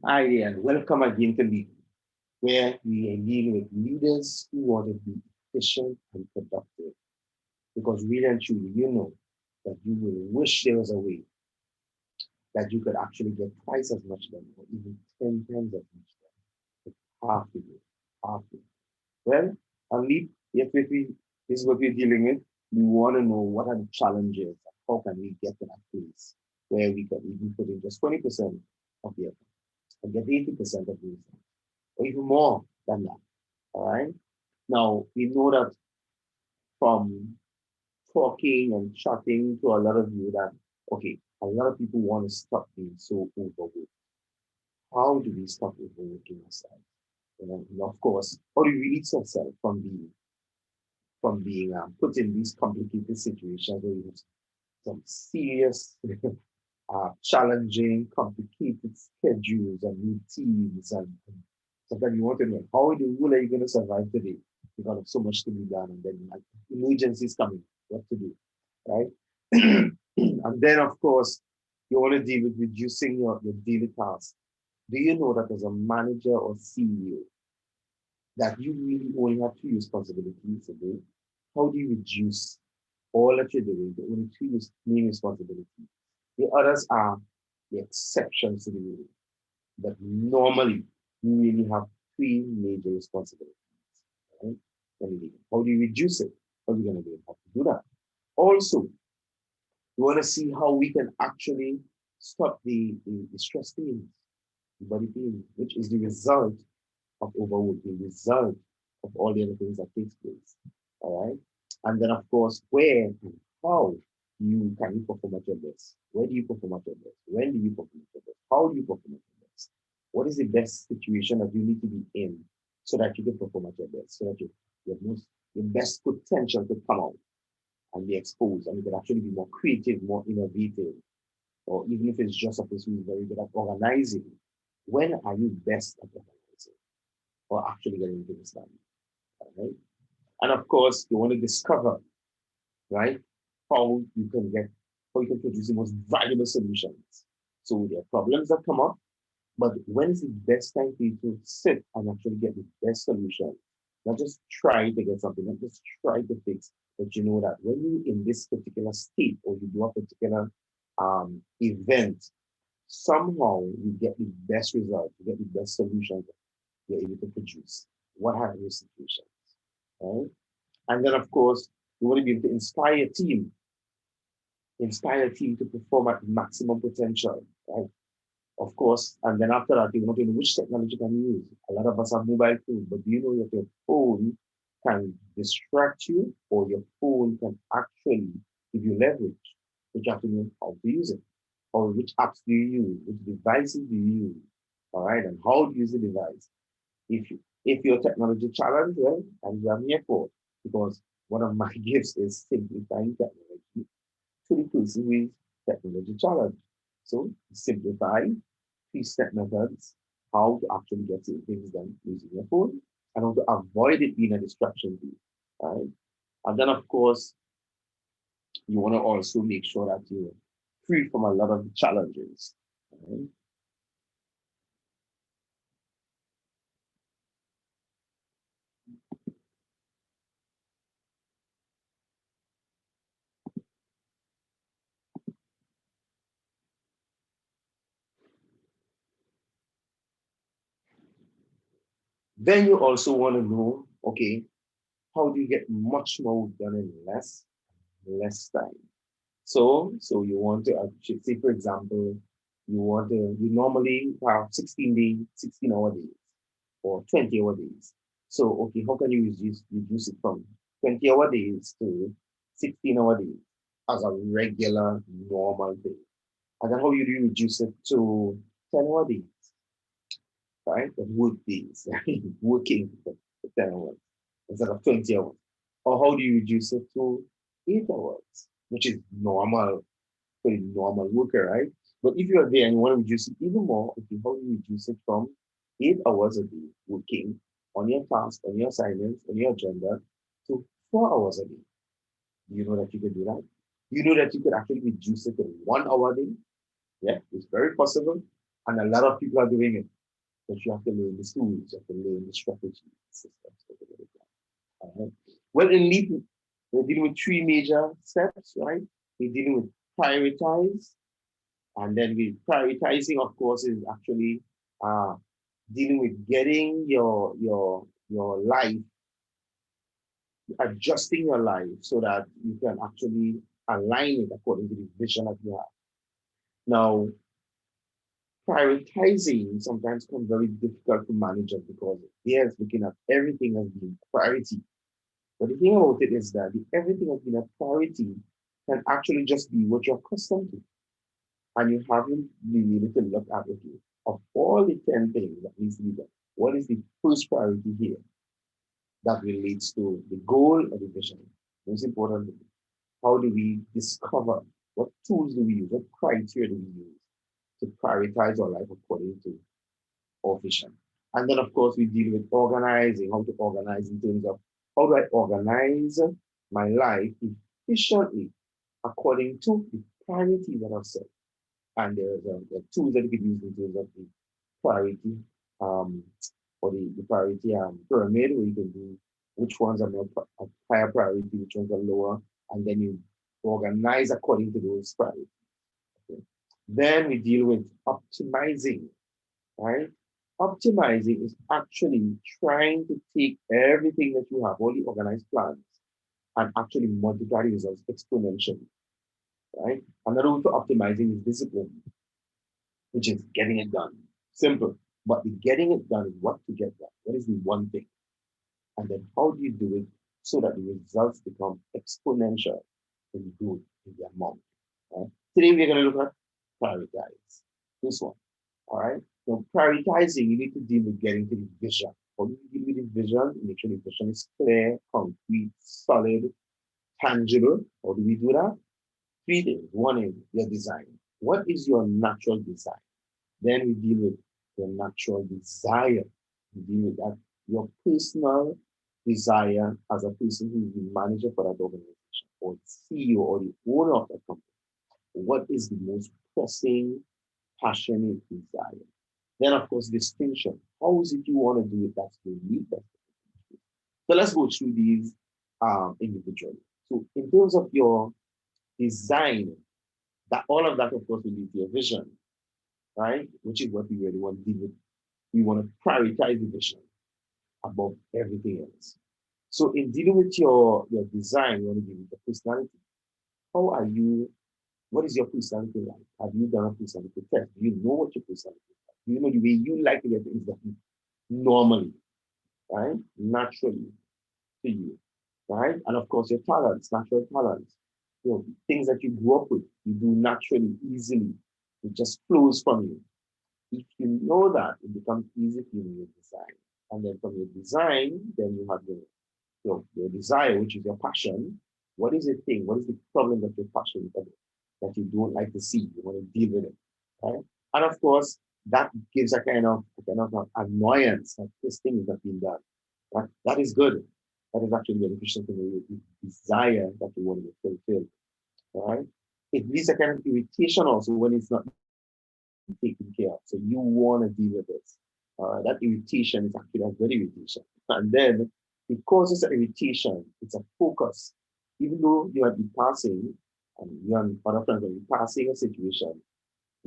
Hi, and welcome again to Lead, where we are dealing with leaders who want to be efficient and productive. Because really and truly, you know that you will wish there was a way that you could actually get twice as much done, or even 10 times as much done. But half to do, half to do. Well, on Lead, yes, this is what we're dealing with. We want to know what are the challenges, and how can we get to that place where we can even put in just 20% of the effort and get 80% of the result, or even more than that. All right. Now, we know that from talking and chatting to a lot of you that, okay, a lot of people want to stop being so overworked. How do we stop overworking ourselves? And of course, how do we release ourselves from being put in these complicated situations where we have some serious, challenging, complicated schedules and routines, and sometimes you want to know how in the world are you going to survive today? You got so much to be done, and then like emergencies coming, what to do, right? And then of course you want to deal with reducing your daily tasks. Do you know that as a manager or CEO that you really only have two responsibilities a day? How do you reduce all that you're doing to only two main responsibilities? The others are the exceptions to the rule. But normally, you really have three major responsibilities. Right? How do you reduce it? How are we going to do it? How to do that? Also, we want to see how we can actually stop the stress pains, the body pain, which is the result of overworking, the result of all the other things that takes place. All right. And then, of course, where and how you perform at your best? Where do you perform at your best? When do you perform at your best? How do you perform at your best? What is the best situation that you need to be in so that you can perform at your best, so that your best potential could come out and be exposed, and you can actually be more creative, more innovative, or even if it's just a person who's very good at organizing. When are you best at organizing or actually getting things done? Right? And of course, you want to discover, right, how you can get, how you can produce the most valuable solutions. So there are problems that come up, but when is the best time for you to sit and actually get the best solution? Not just try to get something, not just try to fix, but you know that when you're in this particular state or you do a particular event, somehow you get the best result, you get the best solution you're able to produce. What are those situations? Right? And then, of course, you want to be able to inspire a team to perform at maximum potential, right? Of course, and then after that, you want to know which technology can you use. A lot of us have mobile phones, but do you know that your phone can distract you or your phone can actually give you leverage, but you have to know how to use it, or which apps do you use, which devices do you use, all right, and how to use the device. If you're technology challenged, well, I'm here for it, because one of my gifts is simplifying technology to the person who is technology challenged. So simplify three-step methods, how to actually get things done using your phone, and how to avoid it being a distraction to you. Right? And then of course, you want to also make sure that you're free from a lot of the challenges. Right? Then you also want to know, okay, how do you get much more done in less time? So you want to say, for example, you normally have 16-hour days or 20-hour days. So okay, how can you reduce it from 20-hour days to 16-hour days as a regular normal day? And then how you do reduce it to 10-hour days, right? The work days, working for 10 hours instead of 20 hours. Or how do you reduce it to 8 hours, which is normal for a normal worker, right? But if you are there and you want to reduce it even more, okay, how do you reduce it from 8 hours a day working on your task, on your assignments, on your agenda to 4 hours a day? Do you know that you can do that? You know that you could actually reduce it to 1 hour a day? Yeah, it's very possible. And a lot of people are doing it. But you have to learn the tools, you have to learn the strategy systems to get it done. All right. Well, in leap, we're dealing with three major steps, right? We're dealing with prioritize, and then we prioritizing, of course, is actually uh, dealing with getting your life, adjusting your life so that you can actually align it according to the vision that you have. Now, prioritizing sometimes becomes very difficult to manage it because there's looking at everything as being priority. But the thing about it is that the everything as being a priority can actually just be what you're accustomed to. And you haven't been able to look at it. Of all the 10 things that needs to be done, what is the first priority here that relates to the goal or the vision? Most importantly, how do we discover what tools do we use, what criteria do we use to prioritize our life according to our vision? And then, of course, we deal with organizing, how to organize in terms of how do I organize my life efficiently according to the priority that I've set. And there's tools that you can use in terms of the priority um, or the priority pyramid, where you can do which ones are more higher priority, which ones are lower, and then you organize according to those priorities. Okay. Then we deal with optimizing, right? Optimizing is actually trying to take everything that you have, all the organized plans, and actually multiply the results exponentially, right? Another way for optimizing is discipline, which is getting it done. Simple. But the getting it done is what to get done. What is the one thing? And then how do you do it so that the results become exponential in good in the amount? Right? Today we're going to look at prioritize. This one. All right. So prioritizing, you need to deal with getting to the vision. How do you deal with the vision? Make sure the vision is clear, concrete, solid, tangible. How do we do that? Three things. One is your design. What is your natural design? Then we deal with your natural desire. We deal with that, your personal desire as a person who is the manager for that organization or the CEO or the owner of that company. What is the most pressing, passionate desire? Then, of course, distinction. How is it you want to do it? That's unique. So let's go through these individually. So in terms of your design, that all of that, of course, will lead to your vision, right? Which is what we really want to deal with. We want to prioritize the vision above everything else. So in dealing with your design, you want to deal with the personality. How are you? What is your personality like? Have you done a personality test? Do you know what your personality is like? Do you know the way you like to get things done normally, right? Naturally to you, right? And of course, your talents, natural talents, things that you grew up with, you do naturally, easily. It just flows from you. If you know that, it becomes easy for you in your design. And then from your design, then you have your desire, which is your passion. What is the thing? What is the problem that you're passionate about that you don't like to see? You want to deal with it, right? And of course, that gives a kind of annoyance that this thing is not being done. Right? That is good. That is actually beneficial to the desire that you want to fulfill. Right? It leads a kind of irritation also when it's not taken care of. So you want to deal with this. That irritation is actually a good irritation. And then because it's an irritation, it's a focus. Even though you might be passing, and you and other friends will be passing a situation,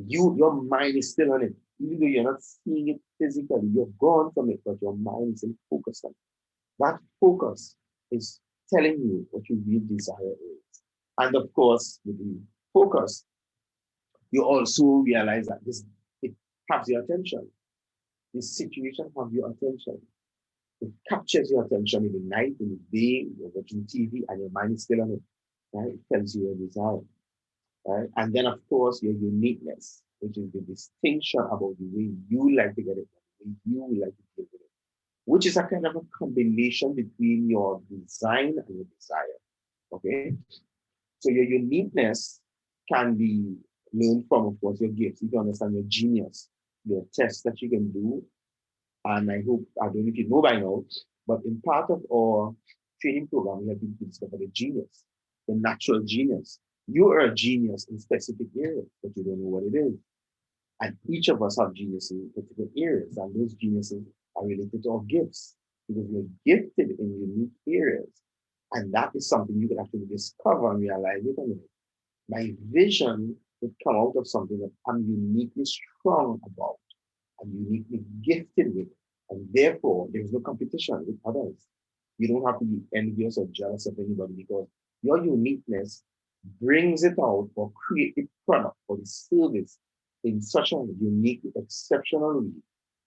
your mind is still on it. Even though you're not seeing it physically, you're gone from it, but your mind is in focus on it. That focus is telling you what your real desire is. And of course, with the focus, you also realize that it has your attention. This situation has your attention. It captures your attention in the night, in the day, you're watching TV, and your mind is still on it. Right? It tells you your desire. Right? And then, of course, your uniqueness, which is the distinction about the way you like to get it done, the way you like to deal with it, which is a kind of a combination between your design and your desire. Okay? So your uniqueness can be learned from, of course, your gifts. You can understand your genius, your tests that you can do. And I don't know if you know by now, but in part of our training program, we have been to discover the genius, the natural genius. You are a genius in specific areas, but you don't know what it is. And each of us have geniuses in particular areas, and those geniuses are related to our gifts because we're gifted in unique areas. And that is something you can actually discover and realize, wait a minute, my vision would come out of something that I'm uniquely strong about, I'm uniquely gifted with, and therefore there is no competition with others. You don't have to be envious or jealous of anybody because your uniqueness brings it out or create the product or the service in such a unique, exceptional way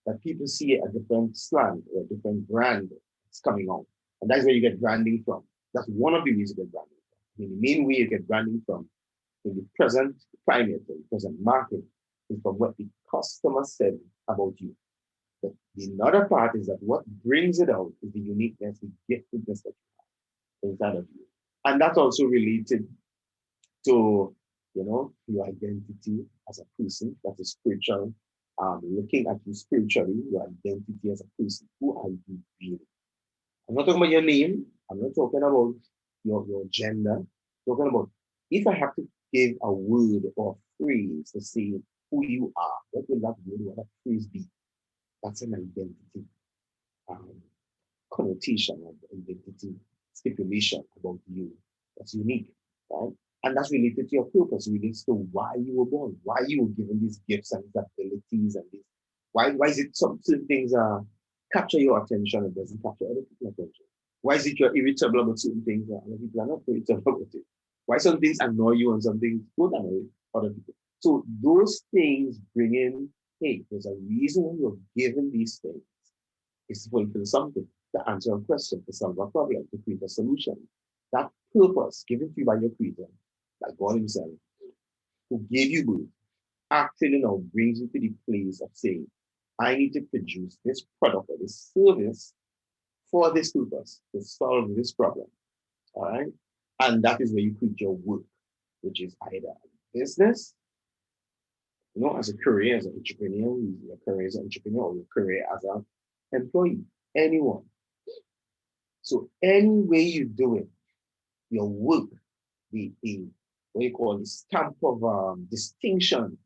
that people see a different slant or a different brand that's coming out. And that's where you get branding from. That's one of the ways you get branding from. I mean, the main way you get branding from in the present climate, or the present market, is from what the customer said about you. But the other part is that what brings it out is the uniqueness, the giftedness that you have inside of you. And that's also related to, your identity as a person, that's a spiritual, looking at you spiritually, your identity as a person. Who are you really? I'm not talking about your name. I'm not talking about your gender. I'm talking about if I have to give a word or phrase to say who you are, what will that word or that phrase be? That's an identity um, connotation of identity stipulation about you. That's unique, right? And that's related to your purpose, relates to why you were born, why you were given these gifts and these abilities and these. Why is it some certain things capture your attention and doesn't capture other people's attention? Why is it you're irritable about certain things and other people are not irritable about it? Why some things annoy you and some things don't annoy other people? So those things bring in, hey, there's a reason why you're given these things. It's to fulfill something, to answer a question, to solve a problem, to create a solution. That purpose given to you by your creator, by God Himself, who gave you birth, actually now brings you to the place of saying, I need to produce this product or this service for this purpose, to solve this problem. All right. And that is where you create your work, which is either a business, as a career, as an entrepreneur, your career as an entrepreneur, or your career as an employee, anyone. So any way you do it, your work, the what you call the stamp of distinction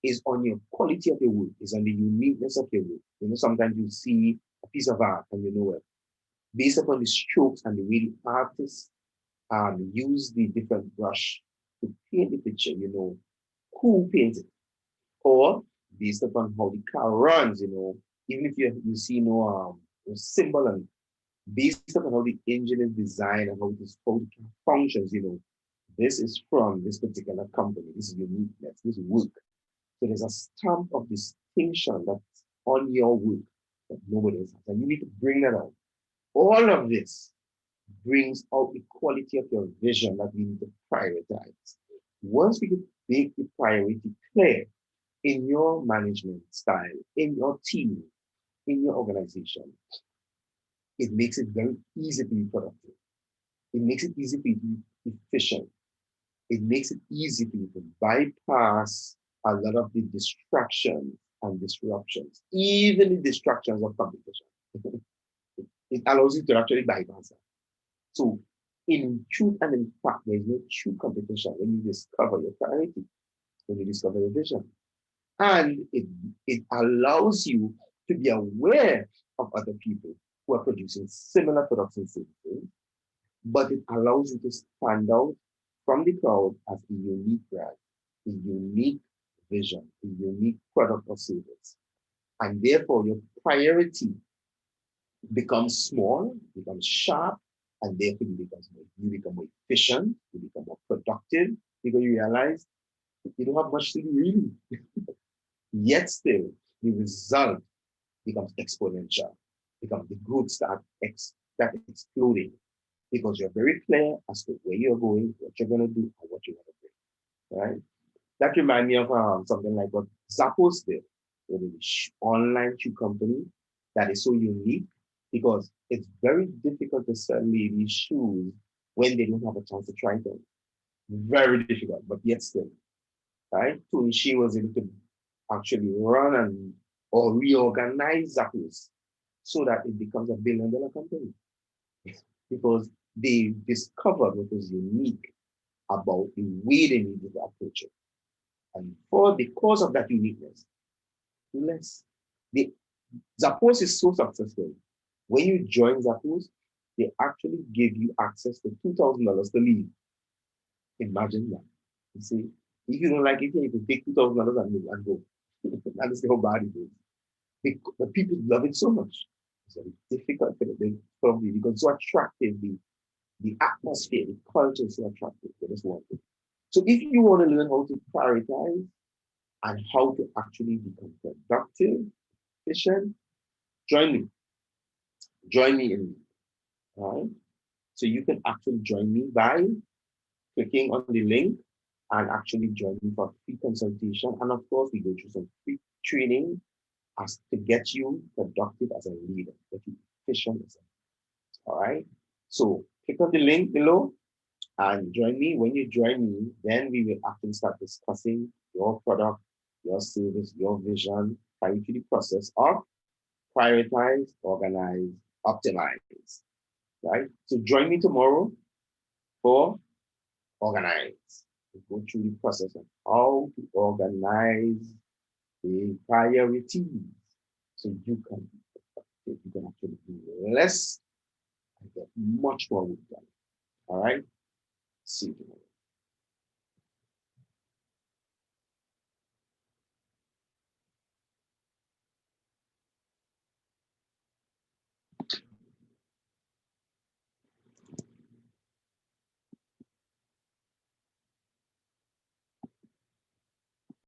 is on your quality of your work, is on the uniqueness of your work. Sometimes you see a piece of art and you know it. Based upon the strokes and the way the artist use the different brush to paint the picture, who paints it. Or based upon how the car runs, even if you see no symbol and based upon how the engine is designed and how it functions, this is from this particular company, this uniqueness, this work. So there's a stamp of distinction that's on your work that nobody else has. And you need to bring that out. All of this brings out the quality of your vision that we need to prioritize. Once we can make the priority clear in your management style, in your team, in your organization, it makes it very easy to be productive. It makes it easy for you to be efficient. It makes it easy for you to bypass a lot of the distractions and disruptions, even the distractions of competition. It allows you to actually bypass that. So, in truth and in fact, there is no true competition when you discover your priority, when you discover your vision. And it allows you to be aware of other people who are producing similar products and services, but it allows you to stand out from the crowd as a unique brand, a unique vision, a unique product or service. And therefore, your priority becomes small, becomes sharp, and therefore you become more efficient, you become more productive, because you realize you don't have much to do really. Yet still, the result becomes exponential, becomes the growth start exploding because you're very clear as to where you're going, what you're going to do, and what you want to bring. Right? That reminds me of something like what Zappos did with an online shoe company that is so unique because it's very difficult to sell ladies shoes when they don't have a chance to try them. Very difficult, but yet still, right? So she was able to actually run and or reorganize Zappos so that it becomes a billion-dollar company because they discovered what was unique about the way they needed to approach it. And for because of that uniqueness, less. The Zappos is so successful. When you join Zappos, they actually give you access to $2,000 to leave. Imagine that. You see, if you don't like it, you can take $2,000 and go. That is how bad it is. The people love it so much. It's very difficult for them probably because it's so attractive. The atmosphere, the culture is so attractive. They just want it. So if you want to learn how to prioritize and how to actually become productive, efficient, join me. Join me in, all right? So you can actually join me by clicking on the link and actually join me for free consultation. And of course, we go through some free training as to get you productive as a leader, get you efficient as a, all right? So click on the link below and join me. When you join me, then we will actually start discussing your product, your service, your vision, try to the process of prioritize, organize, optimize, right? So join me tomorrow for organize. We go through the process of how to organize the priorities so you can actually do less and get much more work done. All right. See you tomorrow.